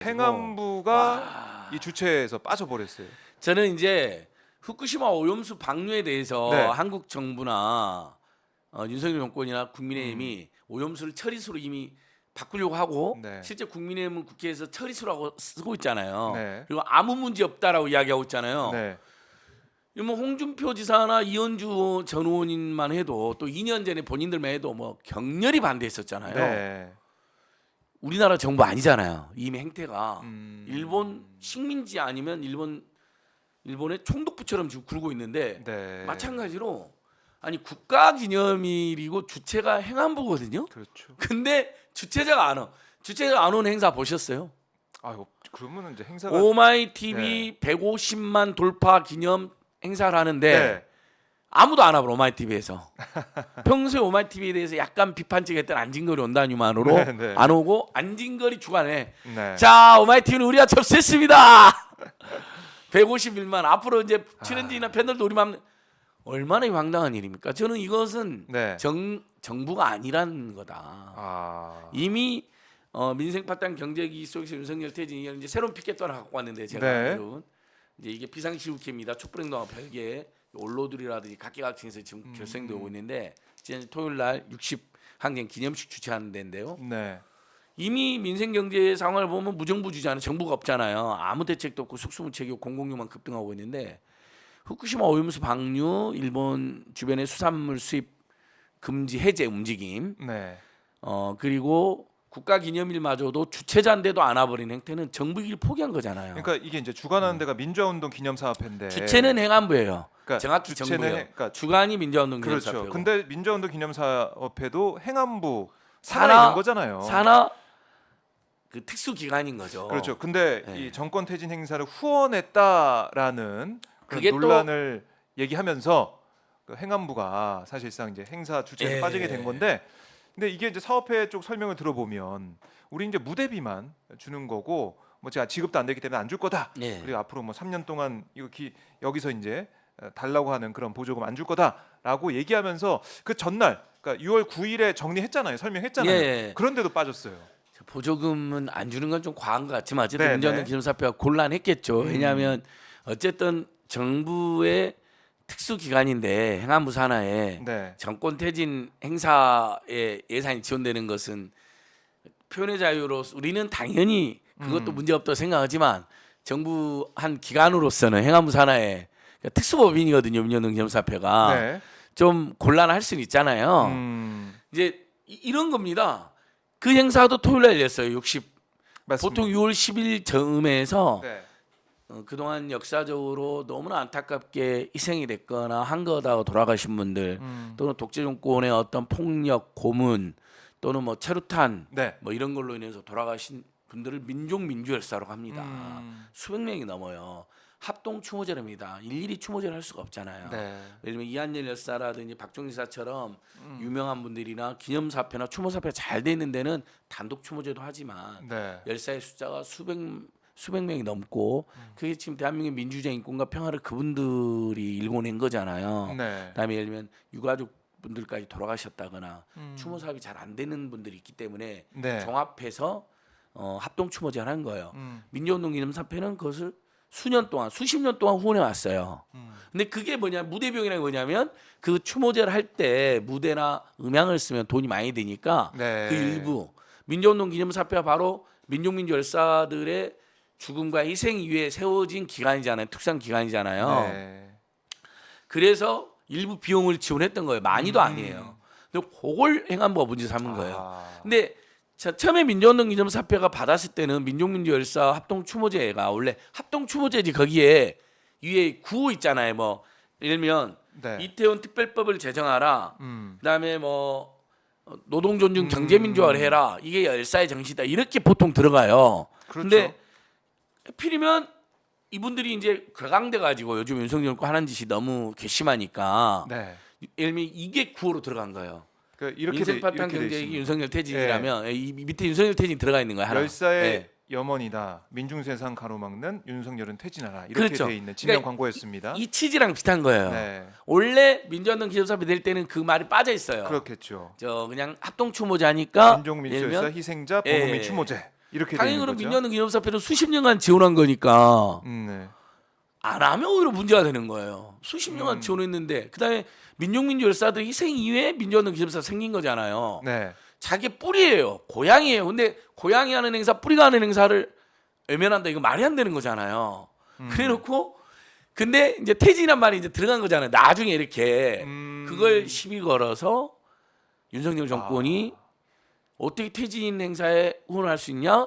행안부가 이 주체에서 빠져버렸어요. 저는 이제 후쿠시마 오염수 방류에 대해서 네. 한국 정부나 윤석열 정권이나 국민의힘이 오염수를 처리수로 이미 바꾸려고 하고 네. 실제 국민의힘은 국회에서 처리수라고 쓰고 있잖아요. 네. 그리고 아무 문제 없다라고 이야기하고 있잖아요. 네. 뭐 홍준표 지사나 이현주 전 의원님만 해도 또 2년 전에 본인들만 해도 뭐 격렬히 반대했었잖아요. 네. 우리나라 정부 아니잖아요. 이미 행태가 일본 식민지 아니면 일본의 총독부처럼 지금 굴고 있는데 네. 마찬가지로 아니 국가기념일이고 주체가 행안부거든요. 그렇죠. 근데 주체자가 안 온 행사 보셨어요? 아유, 그러면 이제 행사가 오마이 TV 150만 돌파 기념 행사를 하는데 네. 아무도 안 와버 오마이 TV에서. 평소에 오마이 TV에 대해서 약간 비판적했던 안진걸이 온다는 유만으로 네, 네. 안 오고 안진걸이 주관해. 네. 자, 오마이 TV는 우리가 접수했습니다. 151만 앞으로 이제 출연진이나 팬들도 우리만 얼마나 황당한 일입니까? 저는 이것은 네. 정부가 아니라는 거다. 아. 이미 민생 파탄 경제기 속에서 윤석열 퇴진이 이제 새로운 피켓도 하나 갖고 왔는데 제가 네. 알기로는 이제 이게 비상시국회입니다. 촛불행동과 별개 언로들이라든지 각계각층에서 지금 결성되고 있는데 지난 토요일 날 60항쟁 기념식 주최하는 데인데요. 네. 이미 민생 경제 상황을 보면 무정부주의자는 정부가 없잖아요. 아무 대책도 없고 숙수무책이고 공공요만 급등하고 있는데 후쿠시마 오염수 방류, 일본 주변의 수산물 수입 금지 해제 움직임, 네. 그리고 국가기념일마저도 주체자인데도 안 와버린 행태는 정부 일 포기한 거잖아요. 그러니까 이게 이제 주관하는 데가 민주화운동 기념사업회인데 주체는 행안부예요. 그러니까 정확히 주체는 정부예요. 그러니까 주관이 민주화운동 그렇죠. 기념사업회고. 근데 민주화운동 기념사업회도 행안부 산하인 거잖아요. 산하 그 특수 기관인 거죠. 그렇죠. 근데 네. 이 정권 퇴진 행사를 후원했다라는 그런 그게 논란을 얘기하면서 그 행안부가 사실상 이제 행사 주체에 예. 빠지게 된 건데, 근데 이게 이제 사업회 쪽 설명을 들어보면 우리 이제 무대비만 주는 거고 뭐 제가 지급도 안 되기 때문에 안 줄 거다. 예. 그리고 앞으로 뭐 3년 동안 이거 여기서 이제 달라고 하는 그런 보조금 안 줄 거다라고 얘기하면서 그 전날 그러니까 6월 9일에 정리했잖아요. 설명했잖아요. 예. 그런데도 빠졌어요. 보조금은 안 주는 건 좀 과한 것 같지만 어쨌든 네, 민주화운동 네. 기념사업회가 곤란했겠죠. 왜냐하면 어쨌든 정부의 특수기관인데 행안부 산하에 네. 정권 퇴진 행사에 예산이 지원되는 것은 표현의 자유로 우리는 당연히 그것도 문제 없다고 생각하지만 정부 한 기관으로서는 행안부 산하에 특수법인이거든요. 민주화운동 기념사업회가 네. 좀 곤란할 수는 있잖아요. 이제 이런 겁니다. 그 행사도 토요일 날 열렸어요. 60 맞습니다. 보통 6월 10일 즈음에서 네. 그동안 역사적으로 너무나 안타깝게 희생이 됐거나 한거다고 돌아가신 분들 또는 독재 정권의 어떤 폭력, 고문 또는 뭐 체루탄 네. 뭐 이런 걸로 인해서 돌아가신 분들을 민족민주열사라고 합니다. 수백 명이 넘어요. 합동 추모제랍니다. 일일이 추모제를 할 수가 없잖아요. 네. 예를 들면 이한열 열사라든지 박종리사처럼 유명한 분들이나 기념사표나 추모사표 잘 돼 있는 데는 단독 추모제도 하지만 네. 열사의 숫자가 수백 명이 넘고 그게 지금 대한민국의 민주주의 인권과 평화를 그분들이 일궈낸 거잖아요. 네. 그다음에 예를 들면 유가족 분들까지 돌아가셨다거나 추모 사업이 잘 안 되는 분들이 있기 때문에 네. 종합해서 합동 추모제를 하는 거예요. 민주운동 기념사표는 그것을 수년 동안 수십 년 동안 후원해 왔어요. 근데 그게 뭐냐 무대 비용이라는 게 뭐냐면 그 추모제를 할 때 무대나 음향을 쓰면 돈이 많이 드니까 네. 그 일부 민주운동 기념사표가 바로 민족민주 열사들의 죽음과 희생 이후에 세워진 기관이잖아요. 특수한 기관이잖아요. 네. 그래서 일부 비용을 지원했던 거예요. 많이도 아니에요. 근데 그걸 행안부가 문제 삼은 거예요. 근데 처음에 민주운동 기념사표가 받았을 때는 민족민주열사 합동 추모제가 원래 합동 추모제지 거기에 위에 구호 있잖아요. 뭐 예를 들면 네. 이태원 특별법을 제정하라. 그다음에 뭐 노동 존중 경제 음. 민주화를 해라. 이게 열사의 정신이다. 이렇게 보통 들어가요. 그렇죠. 근데 하필이면 이분들이 이제 격앙돼 가지고 요즘 윤석열 정권 하는 짓이 너무 괘씸하니까 네. 예를 들면 이게 구호로 들어간 거예요. 그 이렇게 민생 파탄 이렇게 돼 경제기 있습니다. 윤석열 퇴진이라면 이 밑에 윤석열 퇴진 들어가 있는 거야. 하나. 열사의 예. 염원이다. 민중세상 가로막는 윤석열은 퇴진하라. 이렇게 그렇죠. 돼 있는 진명 그러니까 광고였습니다. 이 취지랑 비슷한 거예요. 네. 원래 민주화운동 기념사표 낼 때는 그 말이 빠져 있어요. 그렇겠죠. 저 그냥 합동 추모제니까 민족민주열사 희생자 보국민 예. 추모제. 이렇게 당연히 되는 그럼 거죠. 민주화운동 기념사표를 수십 년간 지원한 거니까 네. 안 하면 오히려 문제가 되는 거예요. 수십 년간 음. 지원했는데 그다음에 민족민주 열사들 희생 이후에 민주화운동 기념사 생긴 거잖아요. 네. 자기 뿌리예요. 고향이에요. 근데 고향이 하는 행사, 뿌리가 하는 행사를 외면한다. 이거 말이 안 되는 거잖아요. 그래놓고 근데 이제 퇴진이란 말이 이제 들어간 거잖아요. 나중에 이렇게 그걸 시비 걸어서 윤석열 정권이 어떻게 퇴진 행사에 후원할 수 있냐?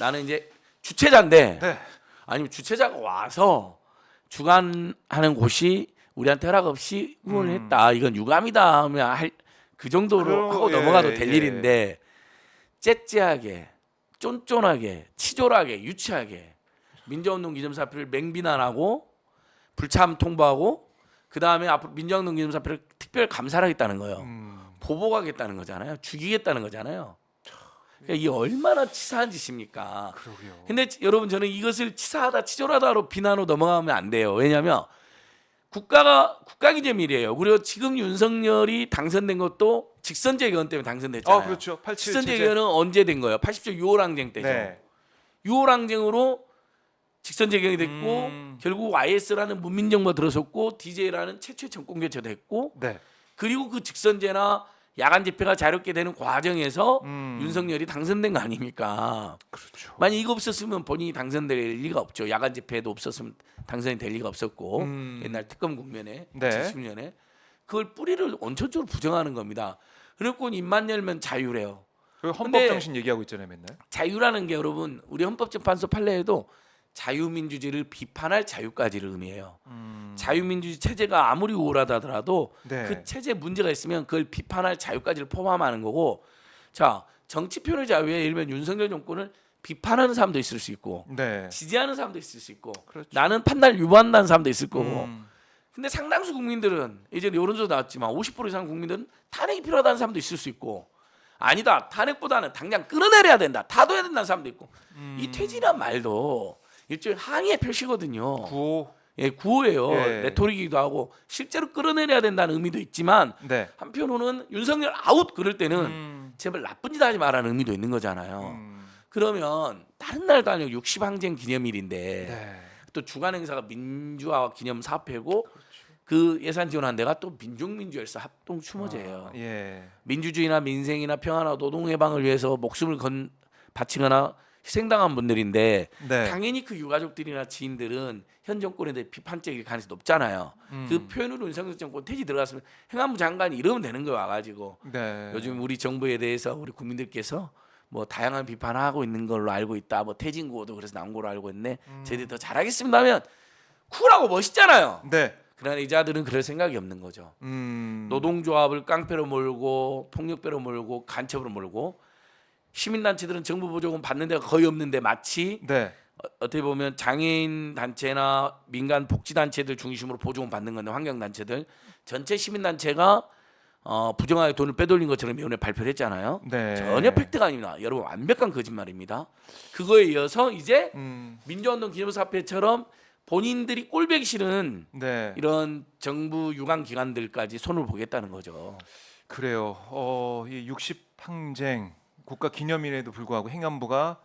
나는 이제 주최자인데 네. 아니면 주최자가 와서 주관하는 곳이 우리한테 허락 없이 후원을 했다. 이건 유감이다 하면 할 그 정도로 하고 넘어가도 될 일인데 째째하게 쫀쫀하게 치졸하게 유치하게 민주화운동 기념사표를 맹비난하고 불참 통보하고 그 다음에 앞으로 민주화운동 기념사표를 특별 감사를 하겠다는 거예요. 보복하겠다는 거잖아요. 죽이겠다는 거잖아요. 그러니까 이게 얼마나 치사한 짓입니까? 그러게요. 근데 여러분 저는 이것을 치사하다 치졸하다로 비난으로 넘어가면 안 돼요. 왜냐하면 국가 기념일이에요. 그리고 지금 윤석열이 당선된 것도 직선제 개헌 때문에 당선됐잖아요. 그렇죠. 87 직선제 체제. 개헌은 언제 된 거예요? 80조 6월 항쟁 때죠. 네. 6월 항쟁으로 직선제 개헌이 됐고 결국 IS라는 문민정부가 들어섰고 DJ라는 최초의 정권 교체도 했고 네. 그리고 그 직선제나 야간 집회가 자유롭게 되는 과정에서 윤석열이 당선된 거 아닙니까? 그렇죠. 만약 이거 없었으면 본인이 당선될 리가 없죠. 야간 집회도 없었으면 당선이 될 리가 없었고 옛날 특검 국면에 네. 70년에 그걸 뿌리를 원천적으로 부정하는 겁니다. 그리고 입만 열면 자유래요. 그 헌법 근데 정신 얘기하고 있잖아요, 맨날. 자유라는 게 여러분 우리 헌법재판소 판례에도 자유민주주의를 비판할 자유까지를 의미해요. 자유민주주의 체제가 아무리 우월하다 하더라도 네. 그 체제에 문제가 있으면 그걸 비판할 자유까지를 포함하는 거고 자 정치 표현의 자유에 예를 들면 윤석열 정권을 비판하는 사람도 있을 수 있고 네. 지지하는 사람도 있을 수 있고 그렇죠. 나는 판단을 유보한다는 사람도 있을 거고 근데 상당수 국민들은 이제 여론조사 나왔지만 50% 이상 국민들은 탄핵이 필요하다는 사람도 있을 수 있고 아니다 탄핵보다는 당장 끌어내려야 된다 타도해야 된다는 사람도 있고 이 퇴진이란 말도 일종의 항의의 표시거든요. 구호. 예, 구호예요. 예. 레토릭이기도 하고 실제로 끌어내려야 된다는 의미도 있지만 네. 한편으로는 윤석열 아웃 그럴 때는 제발 나쁜 짓 하지 말라는 의미도 있는 거잖아요. 그러면 다른 날도 아니고 60항쟁 기념일인데 네. 또 주간 행사가 민주화 기념 사업회고 그 예산 지원한 데가 또 민족민주열사 합동 추모제예요. 예. 민주주의나 민생이나 평화나 노동 해방을 위해서 목숨을 바치거나 희생당한 분들인데 네. 당연히 그 유가족들이나 지인들은 현 정권에 대해 비판적일 가능성이 높잖아요. 그 표현으로 윤석열 정권 퇴지 들어갔으면 행안부 장관이 이러면 되는 거예요 와가지고 네. 요즘 우리 정부에 대해서 우리 국민들께서 뭐 다양한 비판하고 있는 걸로 알고 있다. 뭐 퇴진 구호도 그래서 나온 걸로 알고 있네. 저희들이 더 잘하겠습니다 하면 쿨하고 멋있잖아요. 네. 그러나 이 자들은 그럴 생각이 없는 거죠. 노동조합을 깡패로 몰고 폭력배로 몰고 간첩으로 몰고 시민단체들은 정부 보조금 받는 데가 거의 없는데 마치 네. 어떻게 보면 장애인 단체나 민간 복지 단체들 중심으로 보조금 받는 건데 환경 단체들 전체 시민 단체가 부정하게 돈을 빼돌린 것처럼 이번에 발표를 했잖아요. 네. 전혀 팩트가 아닙니다. 여러분 완벽한 거짓말입니다. 그거에 이어서 이제 민주화운동 기념사표처럼 본인들이 꼴보기 싫은 네. 이런 정부 유관 기관들까지 손을 보겠다는 거죠. 그래요. 이 60항쟁 국가 기념일에도 불구하고 행안부가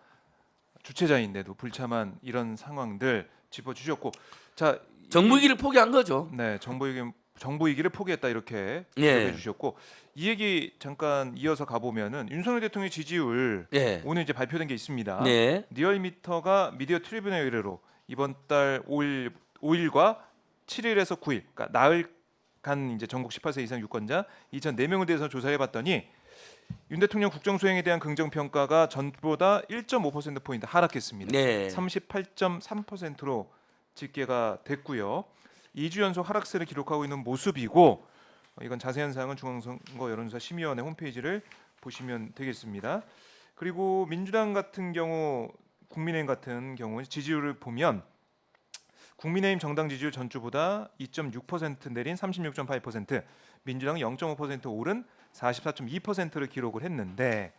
주최자인데도 불참한 이런 상황들 짚어주셨고, 자 정부이기를 포기한 거죠. 네, 정부이기를 포기했다 이렇게 예. 지적해 주셨고 이 얘기 잠깐 이어서 가보면은 윤석열 대통령 지지율 예. 오늘 이제 발표된 게 있습니다. 네. 리얼미터가 미디어 트리뷴의 의뢰로 이번 달 5일과 7일에서 9일, 그러니까 나흘간 이제 전국 18세 이상 유권자 2,004명에 대해서 조사해봤더니 윤 대통령 국정 수행에 대한 긍정 평가가 전보다 1.5% 포인트 하락했습니다. 네. 38.3%로 집계가 됐고요. 2주 연속 하락세를 기록하고 있는 모습이고 이건 자세한 사항은 중앙선거 여론조사 심의위원회 홈페이지를 보시면 되겠습니다. 그리고 민주당 같은 경우, 국민의힘 같은 경우 지지율을 보면 국민의힘 정당 지지율 전주보다 2.6% 내린 36.8%, 민주당은 0.5% 오른 44.2%를 기록을 했는데,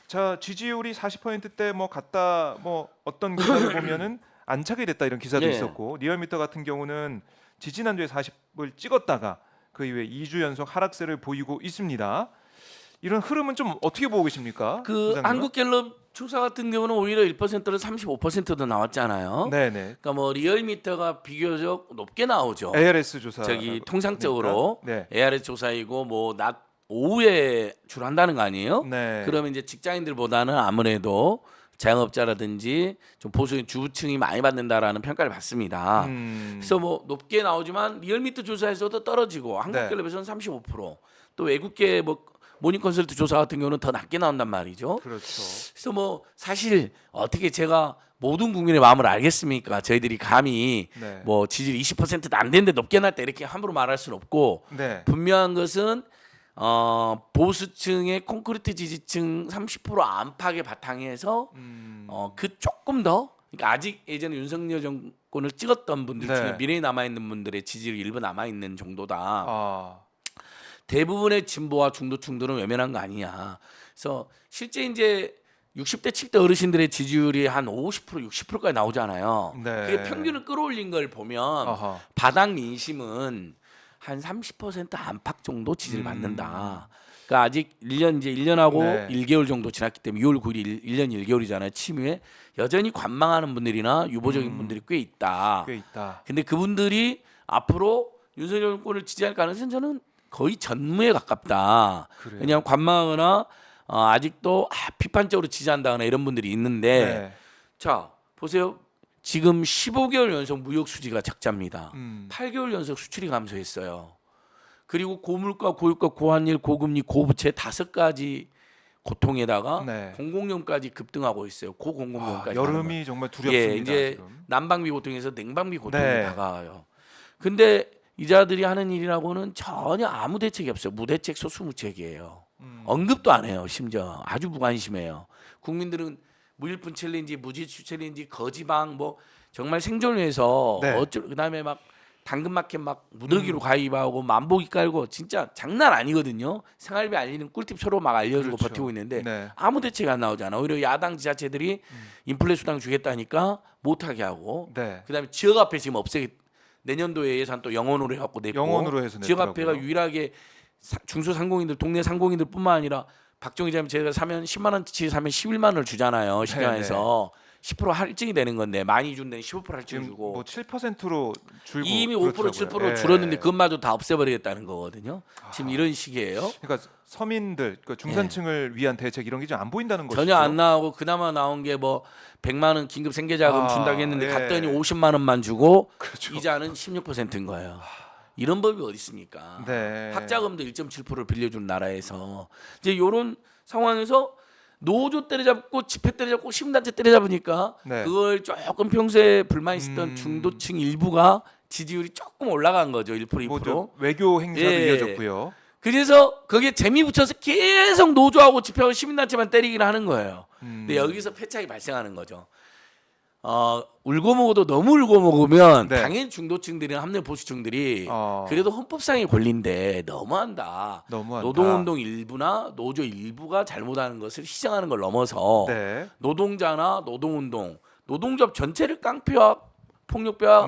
자 지지율이 40%대 뭐 갔다 뭐 어떤 기사를 보면은 안착이 됐다 이런 기사도 네. 있었고, 리얼미터 같은 경우는 지지난주에 40을 찍었다가 그 이후에 2주 연속 하락세를 보이고 있습니다. 이런 흐름은 좀 어떻게 보고 계십니까? 그 부장님은? 한국갤럽 조사 같은 경우는 오히려 1%를 35%도 나왔잖아요. 네네. 그러니까 뭐 리얼미터가 비교적 높게 나오죠. ARS 조사 저기 통상적으로 네. ARS 조사이고 뭐 낮 오후에 주로 한다는 거 아니에요? 네. 그러면 이제 직장인들보다는 아무래도 자영업자라든지 좀 보수적인 주부층이 많이 받는다라는 평가를 받습니다. 그래서 뭐 높게 나오지만 리얼미터 조사에서도 떨어지고 한국갤럽에서는 35%또 외국계 뭐 모닝컨설트 조사 같은 경우는 더 낮게 나온단 말이죠. 그렇죠. 그래서 뭐 사실 어떻게 제가 모든 국민의 마음을 알겠습니까? 저희들이 감히 네. 뭐 지지율 20%도 안 되는데 높게 났다 이렇게 함부로 말할 수는 없고 네. 분명한 것은 보수층의 콘크리트 지지층 30% 안팎의 바탕에서 그 조금 더 그러니까 아직 예전에 윤석열 정권을 찍었던 분들 네. 중에 미래에 남아 있는 분들의 지지율이 일부 남아 있는 정도다. 아. 대부분의 진보와 중도층들은 외면한 거 아니냐. 그래서 실제 이제 60대 70대 어르신들의 지지율이 한 50% 60%까지 나오잖아요. 네. 그게 평균을 끌어올린 걸 보면 아하. 바닥 민심은 한 30% 안팎 정도 지지를 받는다. 그러니까 아직 1년 이제 1년하고 네. 1개월 정도 지났기 때문에 6월 9일 1년 1개월이잖아요. 침유에 여전히 관망하는 분들이나 유보적인 분들이 꽤 있다. 꽤 있다. 근데 그분들이 앞으로 윤석열 정권을 지지할 가능성은 저는 거의 전무에 가깝다. 그래요. 왜냐하면 관망하거나 아직도 비판적으로 지지한다거나 이런 분들이 있는데 네. 자 보세요. 지금 15개월 연속 무역 수지가 적자입니다. 8개월 연속 수출이 감소했어요. 그리고 고물가, 고유가, 고환율, 고금리, 고부채 5가지 고통에다가 네. 공공연까지 급등하고 있어요. 고공공연까지. 여름이 정말 두렵습니다. 예, 이제 지금. 난방비 고통에서 냉방비 고통이 네. 다가와요. 근데 이자들이 하는 일이라고는 전혀 아무 대책이 없어요. 무대책, 소수무책이에요. 언급도 안 해요. 심지어 아주 무관심해요. 국민들은 무일푼 챌린지, 무지출 챌린지, 거지방 뭐 정말 생존을 위해서 네. 그다음에 막 당근마켓 막 무더기로 가입하고 만보기 깔고 진짜 장난 아니거든요. 생활비 알리는 꿀팁 서로 막 알려주고 그렇죠. 버티고 있는데 네. 아무 대책이 안 나오잖아. 오히려 야당 지자체들이 인플레 수당 주겠다니까 못하게 하고 네. 그다음에 지역 화폐 지금 내년도에 예산 또 영원으로 해갖고 냈고 영원으로 해서 지역 냈더라고요. 화폐가 유일하게 중소상공인들 동네 상공인들뿐만 아니라 박정희 장님 제가 사면 10만 원치 사면 11만 원을 주잖아요. 시장에서 10% 할증이 되는 건데 많이 준 데는 15% 할증 지금 주고 뭐 7%로 줄고 이미 5% 그렇더라고요. 7% 예. 줄었는데 그것마저 다 없애버리겠다는 거거든요. 지금 이런 식이에요. 그러니까 서민들, 그러니까 중산층을 위한 대책 이런 게 좀 안 보인다는 거죠. 전혀 안 나오고 그나마 나온 게 뭐 100만 원 긴급 생계자금 준다고 했는데 예. 갔더니 50만 원만 주고 그렇죠. 이자는 16%인 거예요. 이런 법이 어디 있습니까? 네. 학자금도 1.7%를 빌려준 나라에서 이제 이런 상황에서 노조 때려잡고 집회 때려잡고 시민단체 때려잡으니까 네. 그걸 조금 평소에 불만 있었던 중도층 일부가 지지율이 조금 올라간 거죠. 1% 2%. 뭐좀 외교 행사도 예. 이어졌고요. 그래서 거기에 재미 붙여서 계속 노조하고 집회하고 시민단체만 때리기를 하는 거예요. 근데 여기서 패착이 발생하는 거죠. 울고 먹어도 너무 울고 먹으면 네. 당연히 중도층들이나 합리 보수층들이 어. 그래도 헌법상의 권리인데 너무한다. 너무한다. 노동운동 일부나 노조 일부가 잘못하는 것을 시정하는 걸 넘어서 네. 노동자나 노동운동, 노동조합 전체를 깡패와 폭력배와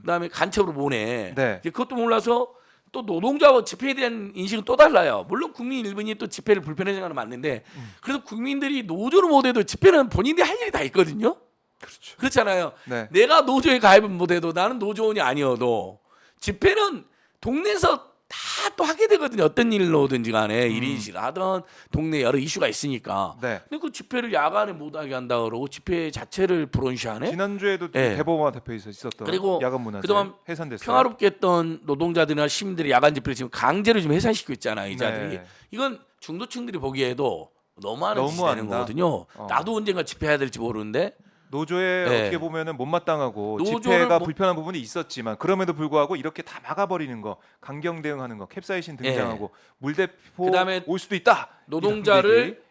그다음에 간첩으로 보내. 네. 이제 그것도 몰라서 또 노동자와 집회에 대한 인식은 또 달라요. 물론 국민 일부니 또 집회를 불편해 생각하는 맞는데 그래도 국민들이 노조를 못해도 집회는 본인들이 할 일이 다 있거든요. 그렇죠. 그렇잖아요. 네. 내가 노조에 가입은 못해도 나는 노조원이 아니어도 집회는 동네에서 다 또 하게 되거든요. 어떤 일로든지 간에 1인실 하던 동네 여러 이슈가 있으니까. 네. 근데 그 집회를 야간에 못하게 한다 그러고 집회 자체를 불온시하네. 지난주에도 네. 대법원 대표에서 있었던 그리고 야간 문화제 그동안 해산됐어요. 평화롭게 했던 노동자들이나 시민들이 야간 집회를 지금 강제로 지금 해산시키고 있잖아요. 이자들이. 네. 이건 중도층들이 보기에도 너무하는 짓이 되는 너무한다. 거거든요. 나도 언젠가 집회해야 될지 모르는데 노조에 네. 어떻게 보면은 못마땅하고 노조를 집회가 못- 불편한 부분이 있었지만 그럼에도 불구하고 이렇게 다 막아버리는 거, 강경 대응하는 거, 캡사이신 등장하고 물대포 그다음에 올 수도 있다. 노동자를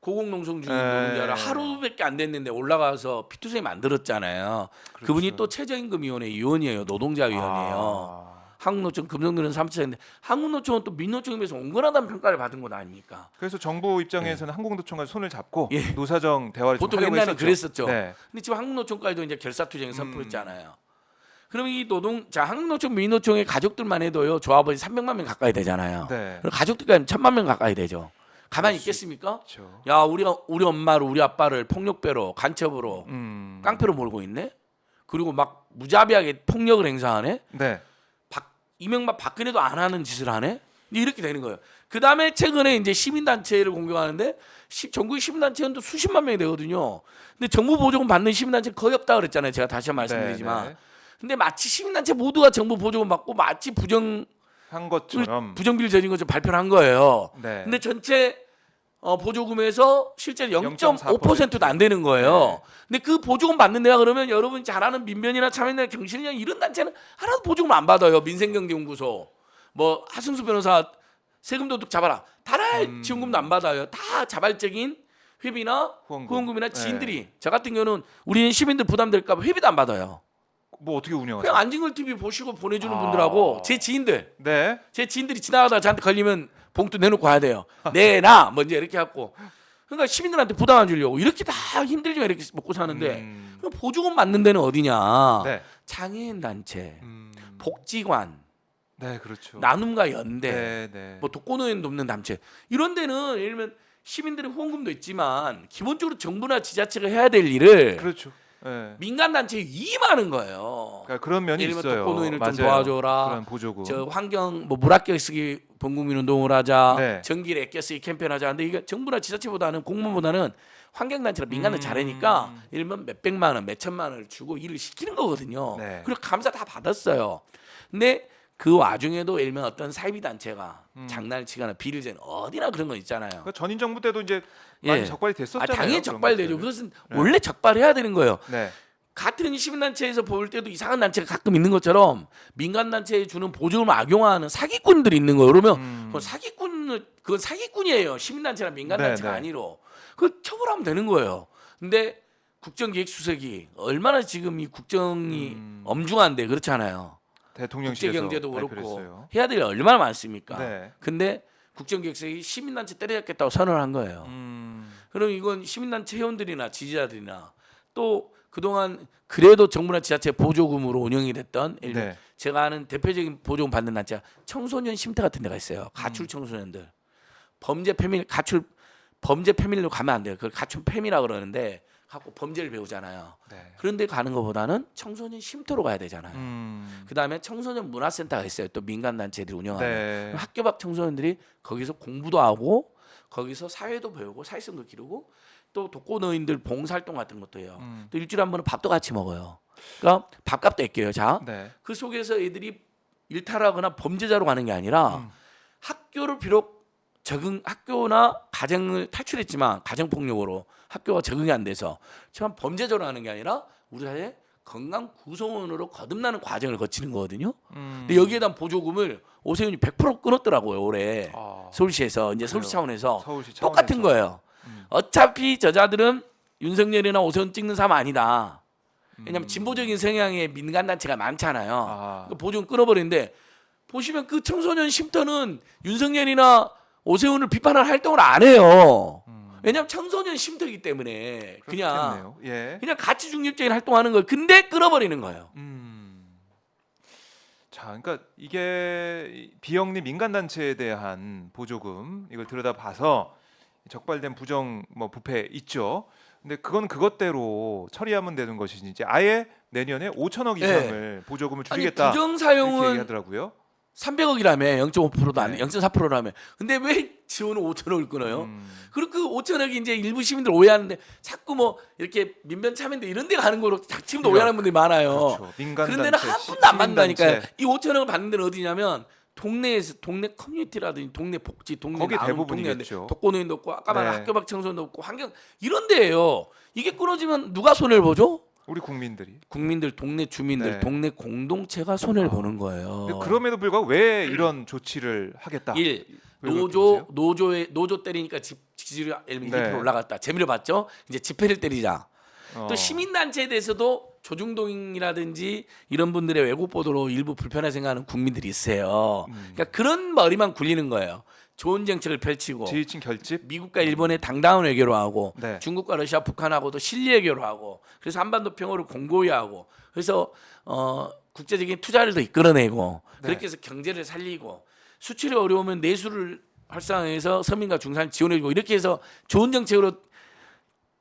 고공농성 중인 네. 노동자를 하루밖에 안 됐는데 올라가서 피투성이 만들었잖아요. 그분이 또 최저임금위원회 위원이에요. 노동자위원회예요. 한국노총 금정들은 3차인데 한국노총은 또 민노총에 비해서 온건하다는 평가를 받은 것 아닙니까? 그래서 정부 입장에서는 한국노총과 손을 잡고 예. 노사정 대화를 좀 보통 하려고 옛날에는 했었죠. 그랬었죠. 네. 근데 지금 한국노총까지도 이제 결사투쟁을 선포했잖아요. 그럼 이 한국노총, 민노총의 가족들만 해도요 조합원이 300만 명 가까이 되잖아요. 네. 그럼 가족들까지 1000만 명 가까이 되죠. 가만히 있겠습니까? 그렇죠. 야 우리 엄마를 우리 아빠를 폭력배로 간첩으로 깡패로 몰고 있네. 그리고 막 무자비하게 폭력을 행사하네. 네. 이명박 박근혜도 안 하는 짓을 하네. 이렇게 되는 거예요. 그 다음에 최근에 이제 시민단체를 공격하는데 전국의 시민단체 연도 수십만 명이 되거든요. 근데 정부 보조금 받는 시민단체 거의 없다 그랬잖아요. 제가 다시 한번 말씀드리지만. 네. 근데 마치 시민단체 모두가 정부 보조금 받고 마치 한 것처럼. 부정비를 저진 것처럼 발표를 한 거예요. 네. 근데 전체 보조금에서 실제 0.5%도 0.4% 안 되는 거예요. 네. 근데 그 보조금 받는 데가 그러면 여러분 잘 아는 민변이나 참여연대 경실련 이런 단체는 하나도 보조금 안 받아요. 민생경제연구소, 뭐 하승수 변호사 세금 도둑 잡아라. 다랄 지원금도 안 받아요. 다 자발적인 회비나 후원금이나 지인들이. 네. 저 같은 경우는 우리는 시민들 부담될까 봐 회비도 안 받아요. 뭐 어떻게 운영하세요? 그냥 안진걸 TV 보시고 보내주는 분들하고 제 지인들. 네. 제 지인들이 지나가다가 저한테 걸리면 봉투 내놓고 가야 돼요. 내놔 먼저 이렇게 갖고. 그러니까 시민들한테 부담 안 주려고 이렇게 다 힘들죠. 이렇게 먹고 사는데 그럼 보조금 받는 데는 어디냐? 네. 장애인 단체, 복지관, 네, 그렇죠. 나눔과 연대, 네, 네. 뭐 독거노인 돕는 단체 이런 데는 예를 들면 시민들의 후원금도 있지만 기본적으로 정부나 지자체가 해야 될 일을 그렇죠. 네. 민간 단체에 위임하는 거예요. 그러니까 그런 면이 예를 들면 있어요. 독거노인을 맞아요. 좀 도와줘라. 그런 보조금. 저 환경 뭐 물아껴 쓰기 범국민 운동을 하자. 네. 전기를 아껴 쓰기 캠페인 하자. 근데 이게 정부나 지자체보다는 공무원보다는 환경단체나 민간은 잘하니까 예를 들면 몇백만 원, 몇천만 원을 주고 일을 시키는 거거든요. 네. 그리고 감사 다 받았어요. 근데 그 와중에도 예를 들면 어떤 사이비 단체가 장난을 치거나 비리를 재는 어디나 그런 거 있잖아요. 그러니까 전인 정부 때도 이제 많이 예. 적발이 됐었잖아요. 당연히 그런 적발되죠. 것들. 그것은 네. 원래 적발해야 되는 거예요. 네. 같은 시민단체에서 볼 때도 이상한 단체가 가끔 있는 것처럼 민간단체에 주는 보조금을 악용하는 사기꾼들이 있는 거예요. 그러면 그건 사기꾼이에요. 시민단체나 민간단체가 네, 네. 아니로. 그걸 처벌하면 되는 거예요. 근데 국정기획수석이 얼마나 지금 이 국정이 엄중한데 그렇잖아요. 대통령실에서 국제경제도 그렇고 발표했어요. 해야 될 일 얼마나 많습니까? 네. 근데 국정기획수석이 시민단체 때려잡겠다고 선언을 한 거예요. 그럼 이건 시민단체 회원들이나 지지자들이나 또 그동안 그래도 정부나 지자체 보조금으로 운영이 됐던 예를 들면 네. 제가 아는 대표적인 보조금 받는 단체가 청소년 쉼터 같은 데가 있어요. 가출 청소년들. 범죄 패밀리로 가면 안 돼요. 그걸 가출 패밀이라 그러는데 갖고 범죄를 배우잖아요. 네. 그런데 가는 것보다는 청소년 쉼터로 가야 되잖아요. 그다음에 청소년 문화센터가 있어요. 또 민간 단체들이 운영하는. 네. 학교 밖 청소년들이 거기서 공부도 하고 거기서 사회도 배우고 사회성도 기르고 또 독거노인들 봉사활동 같은 것도 해요. 또 일주일에 한 번은 밥도 같이 먹어요. 그러니까 밥값도 아껴요. 자, 네. 그 속에서 애들이 일탈하거나 범죄자로 가는 게 아니라 학교를 비록 학교나 가정을 탈출했지만 가정폭력으로 학교가 적응이 안 돼서 지만 범죄자로 하는 게 아니라 우리 사회 건강 구성원으로 거듭나는 과정을 거치는 거거든요. 근데 여기에 대한 보조금을 오세훈이 100% 끊었더라고요. 올해 서울시에서 이제 서울시 차원에서 서울시 똑같은 차원에서. 거예요. 어차피 저자들은 윤석열이나 오세훈 찍는 사람 아니다. 왜냐하면 진보적인 성향의 민간 단체가 많잖아요. 그 보조금 끊어버리는데 보시면 그 청소년 쉼터는 윤석열이나 오세훈을 비판할 활동을 안 해요. 왜냐하면 청소년 쉼터이기 때문에 그냥 그렇겠네요. 예. 가치 중립적인 활동하는 거예요. 근데 끊어버리는 거예요. 자, 그러니까 이게 비영리 민간 단체에 대한 보조금 이걸 들여다봐서 적발된 부정 뭐 부패 있죠. 근데 그건 그것대로 처리하면 되는 것이지 이제 아예 내년에 5천억 이상을 보조금을 줄이겠다. 부정 이렇게 사용은 얘기하더라고요. 300억이라며 0.5%도 안 네. 0.4%라며. 근데 왜 지원은 5천억을 끊어요? 그리고 그 5천억이 이제 일부 시민들 오해하는데 자꾸 뭐 이렇게 민변 참여인데 이런 데 가는 거로 지금도 오해하는 분들이 많아요. 그렇죠. 민간 그런 데는 단체, 한 푼도 안 받는다니까요. 시민단체. 이 5천억을 받는 데는 어디냐면 동네 커뮤니티라든지 동네 복지, 동네 거기 나눔, 대부분이겠죠. 동네 독거노인도 없고 아까 말한 네. 학교 밖 청소년도 없고 환경 이런 데예요. 이게 끊어지면 누가 손해를 보죠? 우리 국민들이. 국민들, 동네 주민들, 네. 동네 공동체가 손해를 보는 거예요. 근데 그럼에도 불구하고 왜 이런 조치를 하겠다? 1. 왜 그렇게 보세요? 노조 때리니까 지지율이 예를 들면 네. 1% 올라갔다. 재미를 봤죠? 이제 집회를 때리자. 어. 또 시민단체에 대해서도 조중동이라든지 이런 분들의 왜곡 보도로 일부 불편하게 생각하는 국민들이 있어요. 그러니까 그런 머리만 굴리는 거예요. 좋은 정책을 펼치고 지지층 결집. 미국과 일본의 당당한 외교로 하고 네. 중국과 러시아, 북한하고도 실리 외교로 하고 그래서 한반도 평화를 공고히 하고 그래서 국제적인 투자를 더 이끌어내고 네. 그렇게 해서 경제를 살리고 수출이 어려우면 내수를 활성화해서 서민과 중산 지원해주고 이렇게 해서 좋은 정책으로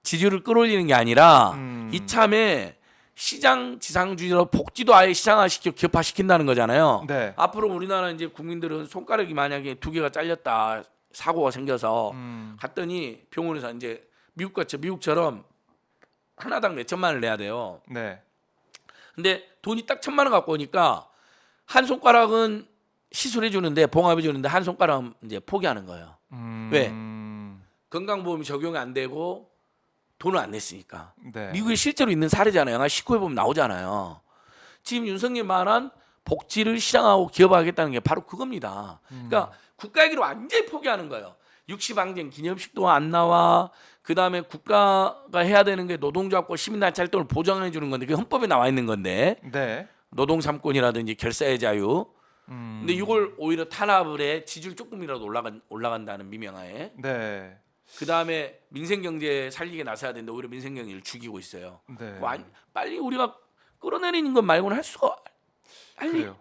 지지율을 끌어올리는 게 아니라 이참에 시장 지상주의로 복지도 아예 시장화시켜 기업화시킨다는 거잖아요. 네. 앞으로 우리나라 이제 국민들은 손가락이 만약에 2개가 잘렸다 사고가 생겨서 갔더니 병원에서 이제 미국처럼 하나당 몇 천만 원을 내야 돼요. 네. 근데 돈이 딱 1,000만 원 갖고 오니까 한 손가락은 시술해 주는데 봉합해 주는데 한 손가락은 이제 포기하는 거예요. 왜? 건강보험이 적용이 안 되고 돈을 안 냈으니까. 네. 미국에 실제로 있는 사례잖아요. 영화 19회 보면 나오잖아요. 지금 윤석열 말한 복지를 시장하고 기업화하겠다는 게 바로 그겁니다. 그러니까 국가기로 완전히 포기하는 거예요. 60항쟁 기념식도 안 나와. 그다음에 국가가 해야 되는 게 노동조합과 시민단체 활동을 보장해 주는 건데 그게 헌법에 나와 있는 건데 네. 노동 3권이라든지 결사의 자유. 근데 이걸 오히려 탄압을 해 지지율 조금이라도 올라간다는 미명하에. 네. 그다음에 민생경제 살리게 나서야 되는데 오히려 민생경제를 죽이고 있어요. 네. 빨리 우리가 끌어내리는 것 말고는 할 수가 빨리 그래요.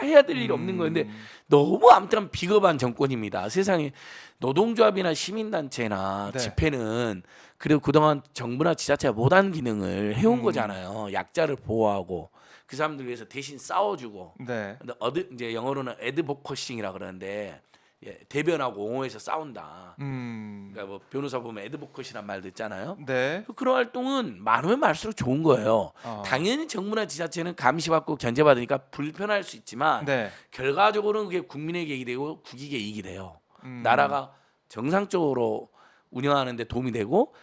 해야 될 일이 없는 건데 너무 아무튼 비겁한 정권입니다. 세상에 노동조합이나 시민단체나 네. 집회는 그래도 그동안 정부나 지자체가 못한 기능을 해온 거잖아요. 약자를 보호하고 그 사람들 위해서 대신 싸워주고. 네. 근데 이제 영어로는 애드보커싱이라 그러는데 예, 대변하고 옹호해서 싸운다. 그러니까 뭐 변호사 보면 애드보컷이란 말도 있잖아요. 네. 그런 활동은 많으면 많을수록 좋은 거예요. 당연히 정부나 지자체는 감시받고 견제받으니까 불편할 수 있지만 네. 결과적으로는 그게 국민에게 이익이 되고 국익에 이익이 돼요. 나라가 정상적으로 운영하는 데 도움이 되고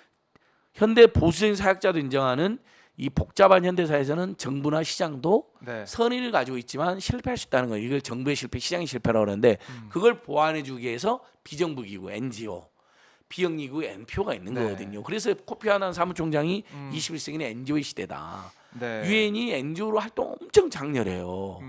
현대 보수적인 사역자도 인정하는 이 복잡한 현대사에서는 정부나 시장도 네. 선의를 가지고 있지만 실패할 수 있다는 거예요. 이걸 정부의 실패, 시장의 실패라고 그러는데 그걸 보완해주기 위해서 비정부 기구, NGO, 비영리기구 NPO가 있는 네. 거거든요. 그래서 코피 아난 사무총장이 21세기는 NGO의 시대다. 네. 유엔이 NGO로 활동 엄청 장렬해요.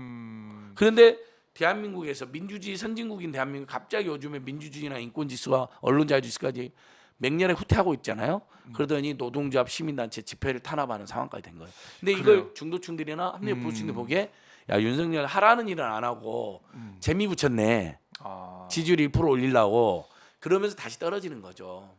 그런데 대한민국에서 민주주의 선진국인 대한민국 갑자기 요즘에 민주주의나 인권지수와 언론자유지수까지 맹렬히 후퇴하고 있잖아요. 그러더니 노동조합, 시민단체 집회를 탄압하는 상황까지 된 거예요. 근데 이걸 그래요. 중도층들이나 합리적 보수층들 보기에 야 윤석열 하라는 일은 안 하고 재미 붙였네. 아. 지지율 1% 올리려고 그러면서 다시 떨어지는 거죠.